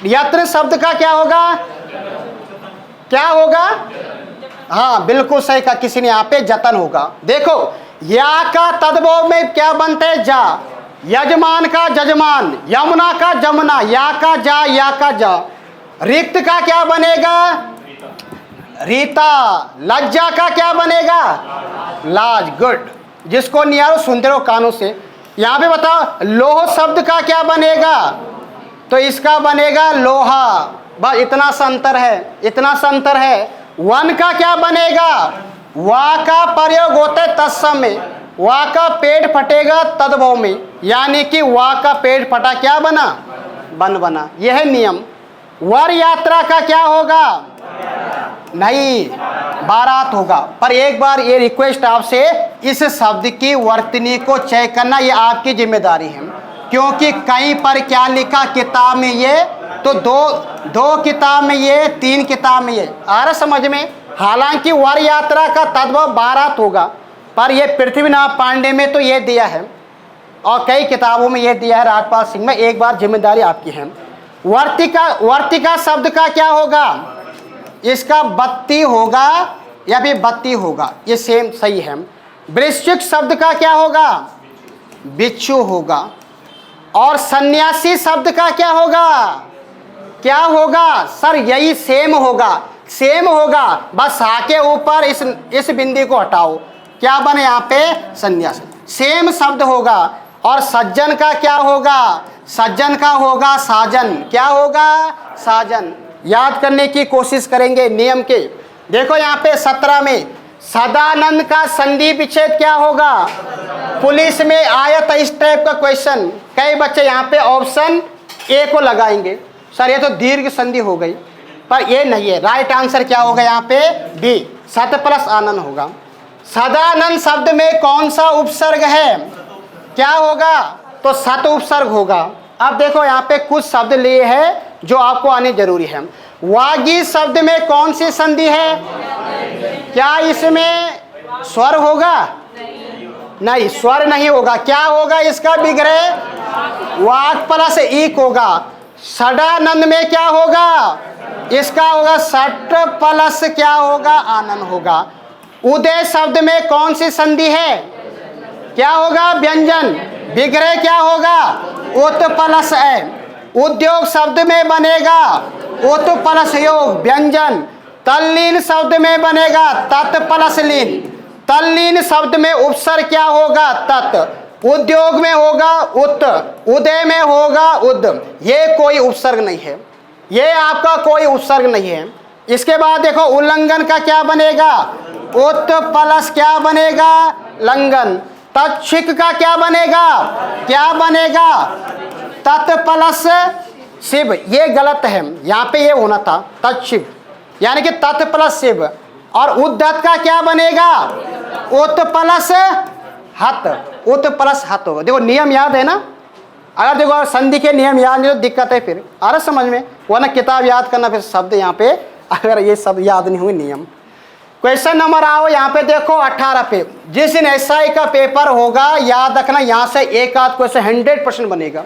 यत्र शब्द का क्या होगा, क्या होगा, हाँ बिल्कुल सही का किसी ने यहाँ पे जतन होगा। देखो या का तद्भव में क्या बनता है, जा, यजमान का जजमान, यमुना का जमुना, या का जा। रिक्त का क्या बनेगा, रीता। लज्जा का क्या बनेगा, लाज, गुड। जिसको निहारो सुनते रहो कानों से। यहाँ पे बताओ लोह शब्द का क्या बनेगा, तो इसका बनेगा लोहा। बस इतना सा अंतर है, इतना सा अंतर है। वन का क्या बनेगा, वा का प्रयोग होता है तत्सम में, वा का पेट फटेगा तद्भव में, यानी कि वा का पेट फटा क्या बना, वन बना। यह है नियम। वर यात्रा का क्या होगा, नहीं, बारात होगा। पर एक बार ये रिक्वेस्ट आपसे, इस शब्द की वर्तनी को चेक करना ये आपकी जिम्मेदारी है, क्योंकि कहीं पर क्या लिखा किताब में ये, तो दो किताब में ये, 3 किताब में ये आ रहा समझ में। हालांकि वर यात्रा का तद्भव बारात होगा, पर ये पृथ्वीनाथ पांडे में तो ये दिया है और कई किताबों में ये दिया है, राजपाल सिंह में। एक बार जिम्मेदारी आपकी है। वर्तिका शब्द का क्या होगा, इसका बत्ती होगा या फिर बत्ती होगा, ये सेम सही है। वृश्चिक शब्द का क्या होगा, बिच्छू होगा। और सन्यासी शब्द का क्या होगा, क्या होगा सर, यही सेम होगा, सेम होगा, बस हा के ऊपर इस बिंदी को हटाओ, क्या बने यहाँ पे, सन्यासी, सेम शब्द होगा। और सज्जन का क्या होगा, सज्जन का होगा साजन। क्या होगा, साजन। याद करने की कोशिश करेंगे नियम के। देखो यहाँ पे 17 में सदानंद का संधि विच्छेद क्या होगा, पुलिस में आया था इस टाइप का क्वेश्चन, कई बच्चे यहाँ पे ऑप्शन ए को लगाएंगे। सर ये तो दीर्घ संधि हो गई, पर ये नहीं है। राइट आंसर क्या होगा यहाँ पे? बी, सत प्लस आनंद होगा। सदानंद शब्द में कौन सा उपसर्ग है? क्या होगा? तो सत उपसर्ग होगा। अब देखो यहाँ पे कुछ शब्द लिए हैं जो आपको आने जरूरी है। वागी शब्द में कौन सी संधि है? क्या इसमें स्वर होगा? नहीं, स्वर नहीं होगा। क्या होगा इसका विग्रह? वाग प्लस ईक होगा। सदानंद में क्या होगा? इसका होगा सट प्लस क्या होगा? आनंद होगा। उदय शब्द में कौन सी संधि है? क्या होगा? व्यंजन। विग्रह क्या होगा? उत प्लस ए। उद्योग शब्द में बनेगा उत प्लस योग, व्यंजन। तल्लीन शब्द में बनेगा तत् प्लस लीन। तल्लीन शब्द में उपसर्ग क्या होगा? तत्। उद्योग में होगा उत, उदय में होगा उद। ये कोई उपसर्ग नहीं है, ये आपका कोई उपसर्ग नहीं है। इसके बाद देखो उल्लंघन का क्या बनेगा? उत प्लस क्या बनेगा? लंघन। तत्क्षिक का क्या बनेगा? क्या बनेगा? तत् प्लस शिव। ये गलत है, यहाँ पे ये होना था तत्शिव, यानी कि तत् प्लस शिव। और उद्धत का क्या बनेगा? उत प्लस हत। उत प्लस हत होगा। देखो नियम याद है ना? अगर देखो संधि के नियम याद नहीं तो दिक्कत है, फिर आ रहा समझ में? वरना किताब याद करना, फिर शब्द यहाँ पे अगर ये सब याद नहीं हुए नियम। क्वेश्चन नंबर आओ यहाँ पे देखो 18 पे। जिस दिन एसआई का पेपर होगा याद रखना, यहाँ से एक आध क्वेश्चन 100% बनेगा,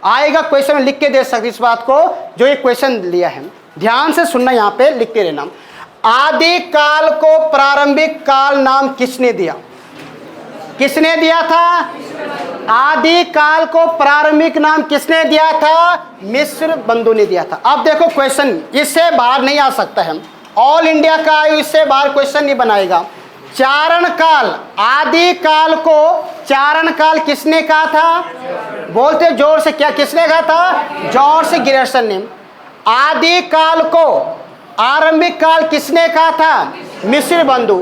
आएगा। क्वेश्चन में लिख के दे सकते इस बात को जो ये क्वेश्चन लिया है। ध्यान से सुनना, यहाँ पे लिख के लेना। आदि काल को प्रारंभिक काल नाम किसने दिया? किसने दिया था? आदि काल को प्रारंभिक नाम किसने दिया था? मिस्र बंधु ने दिया था। अब देखो क्वेश्चन इससे बाहर नहीं आ सकता है, ऑल इंडिया का इससे बाहर क्वेश्चन नहीं बनाएगा। चारण काल, आदि काल को चारण काल किसने कहा था? बोलते जोर से, क्या किसने कहा था? जोर से ग्रेसन ने। आदि काल को आरंभिक काल किसने कहा था? मिस्र बंधु।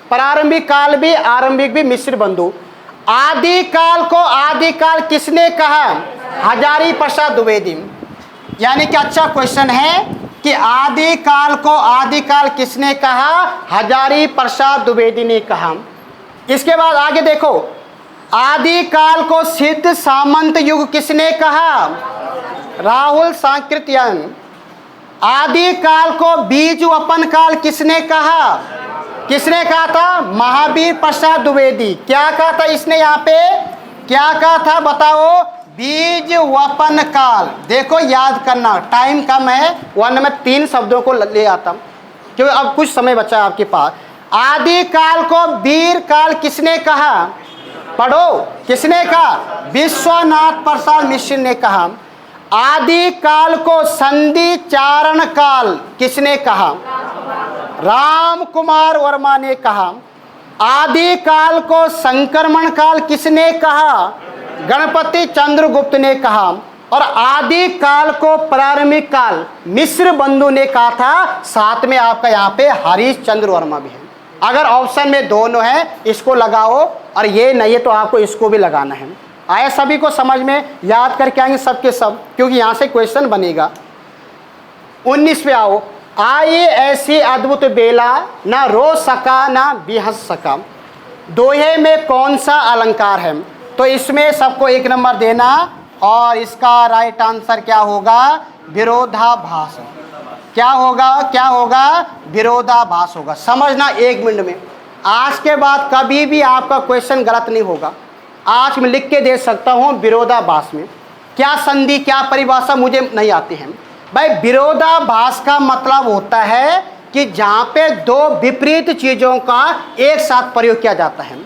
प्रारंभिक काल भी आरंभिक भी मिस्र बंधु। आदि काल को आदि काल किसने कहा? हजारी प्रसाद द्विवेदी। यानी कि अच्छा क्वेश्चन है कि आदि काल को आदि काल किसने कहा? हजारी प्रसाद द्विवेदी ने कहा। इसके बाद आगे देखो, आदि काल को सिद्ध सामंत युग किसने कहा? राहुल सांकृत्यायन। आदि काल को बीज वपन काल किसने कहा? किसने कहा था? महावीर प्रसाद द्विवेदी। क्या कहा था इसने? यहाँ पे क्या कहा था बताओ? बीज वपन काल। देखो याद करना, टाइम कम है वरना मैं 3 शब्दों को ले आता, क्योंकि अब कुछ समय बचा है आपके पास। आदि काल को वीर काल किसने कहा? पढ़ो, किसने कहा? विश्वनाथ प्रसाद मिश्र ने कहा। आदि काल को संधि चारण काल किसने कहा? राम कुमार वर्मा ने कहा। आदि काल को संक्रमण काल किसने कहा? गणपति चंद्रगुप्त ने कहा। और आदि काल को प्रारंभिक काल मिस्र बंधु ने कहा था। साथ में आपका यहाँ पे हरीश चंद्र वर्मा भी है। अगर ऑप्शन में दोनों है इसको लगाओ, और ये नहीं है तो आपको इसको भी लगाना है। आया सभी को समझ में? याद करके आएंगे सबके सब, क्योंकि यहाँ से क्वेश्चन बनेगा। 19 पे आओ। आइए ऐसी अद्भुत बेला, ना रो सका ना भी हंस सका, दोहे में कौन सा अलंकार है? तो इसमें सबको 1 नंबर देना, और इसका राइट आंसर क्या होगा? विरोधाभास। क्या होगा? क्या होगा? विरोधाभास होगा। समझना 1 मिनट में। आज के बाद कभी भी आपका क्वेश्चन गलत नहीं होगा। आज मैं लिख के दे सकता हूँ विरोधाभास में क्या संधि, क्या परिभाषा मुझे नहीं आती है। भाई विरोधाभास का मतलब होता है कि जहाँ पे 2 विपरीत चीज़ों का एक साथ प्रयोग किया जाता है।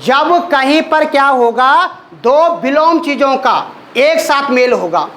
जब कहीं पर क्या होगा? 2 विलोम चीज़ों का एक साथ मेल होगा।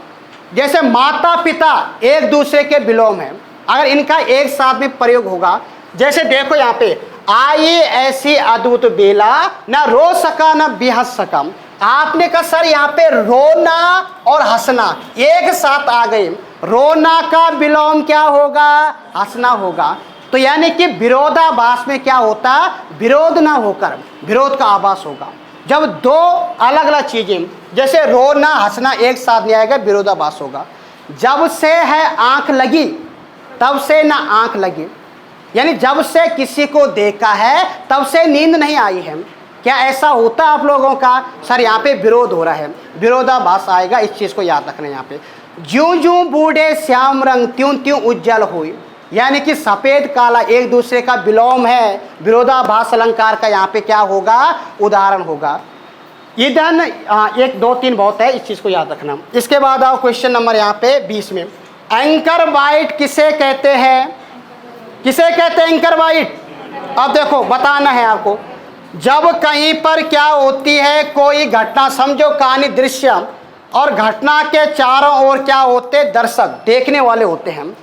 जैसे माता पिता एक दूसरे के विलोम हैं, अगर इनका एक साथ में प्रयोग होगा। जैसे देखो यहाँ पे, आई ऐसी अद्भुत बेला, ना रो सका ना भी हंस सका। आपने कहा सर यहाँ पे रोना और हंसना एक साथ आ गए, रोना का विलोम क्या होगा? हंसना होगा। तो यानी कि विरोधाभास में क्या होता? विरोध ना होकर विरोध का आभास होगा। जब दो अलग अलग चीजें, जैसे रोना हंसना एक साथ नहीं आएगा, विरोधाभास होगा। जब से है आंख लगी तब से ना आंख लगी, यानी जब से किसी को देखा है तब से नींद नहीं आई है। क्या ऐसा होता है आप लोगों का? सर यहाँ पे विरोध हो रहा है, विरोधाभास आएगा, इस चीज को याद रखना है। यहाँ पे ज्यों ज्यों बूढ़े श्याम रंग त्यों त्यों उज्जवल हुई, यानी कि सफेद काला एक दूसरे का विलोम है, विरोधाभास अलंकार का यहाँ पे क्या होगा? उदाहरण होगा। ईंधन 1 2 3 बहुत है, इस चीज को याद रखना। इसके बाद आओ क्वेश्चन नंबर यहाँ पे 20 में, एंकर बाइट किसे कहते हैं? किसे कहते हैं एंकर बाइट? अब देखो बताना है आपको। जब कहीं पर क्या होती है, कोई घटना, समझो कहानी दृश्य, और घटना के चारों ओर क्या होते? दर्शक, देखने वाले होते हैं।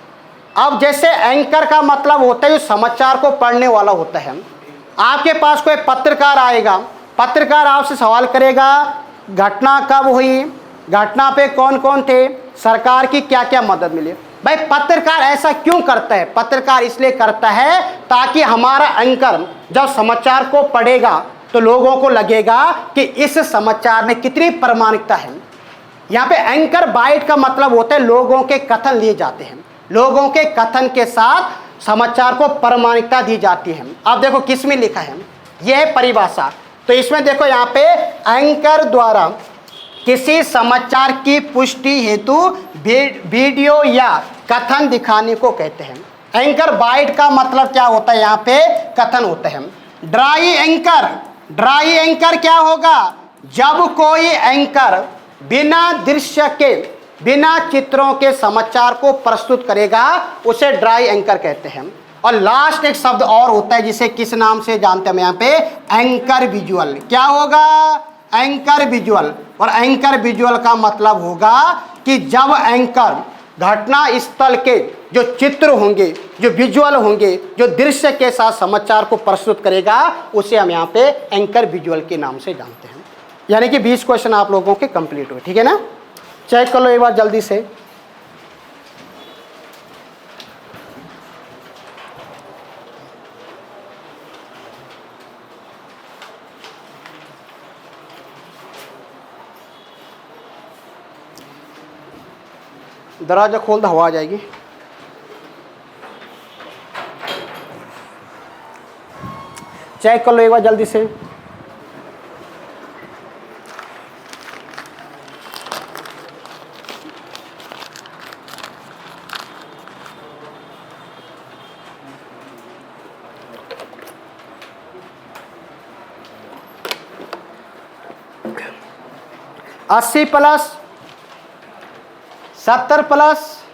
अब जैसे एंकर का मतलब होता है जो समाचार को पढ़ने वाला होता है। आपके पास कोई पत्रकार आएगा, पत्रकार आपसे सवाल करेगा घटना कब हुई, घटना पे कौन कौन थे, सरकार की क्या क्या मदद मिली। भाई पत्रकार ऐसा क्यों करता है? पत्रकार इसलिए करता है ताकि हमारा एंकर जब समाचार को पढ़ेगा तो लोगों को लगेगा कि इस समाचार में कितनी प्रामाणिकता है। यहाँ पे एंकर बाइट का मतलब होता है लोगों के कथन लिए जाते हैं, लोगों के कथन के साथ समाचार को प्रामाणिकता दी जाती है। अब देखो किस में लिखा है, यह है परिभाषा। तो इसमें देखो यहाँ पे एंकर द्वारा किसी समाचार की पुष्टि हेतु वीडियो या कथन दिखाने को कहते हैं। एंकर बाइट का मतलब क्या होता है? यहाँ पे कथन होता है। ड्राई एंकर, ड्राई एंकर क्या होगा? जब कोई एंकर बिना दृश्य के, बिना चित्रों के समाचार को प्रस्तुत करेगा उसे ड्राई एंकर कहते हैं। और लास्ट एक शब्द और होता है जिसे किस नाम से जानते हैं यहाँ पे? Anchor visual. क्या होगा? Anchor visual. और एंकर विजुअल का मतलब होगा कि जब एंकर घटना स्थल के जो चित्र होंगे, जो विजुअल होंगे, जो दृश्य के साथ समाचार को प्रस्तुत करेगा उसे हम यहाँ पे एंकर विजुअल के नाम से जानते हैं। यानी कि 20 क्वेश्चन आप लोगों के कंप्लीट हुए, ठीक है ना? चेक कर लो एक बार जल्दी से। दरवाजा खोल दो, हवा आ जाएगी। चेक कर लो एक बार जल्दी से। अस्सी +70 +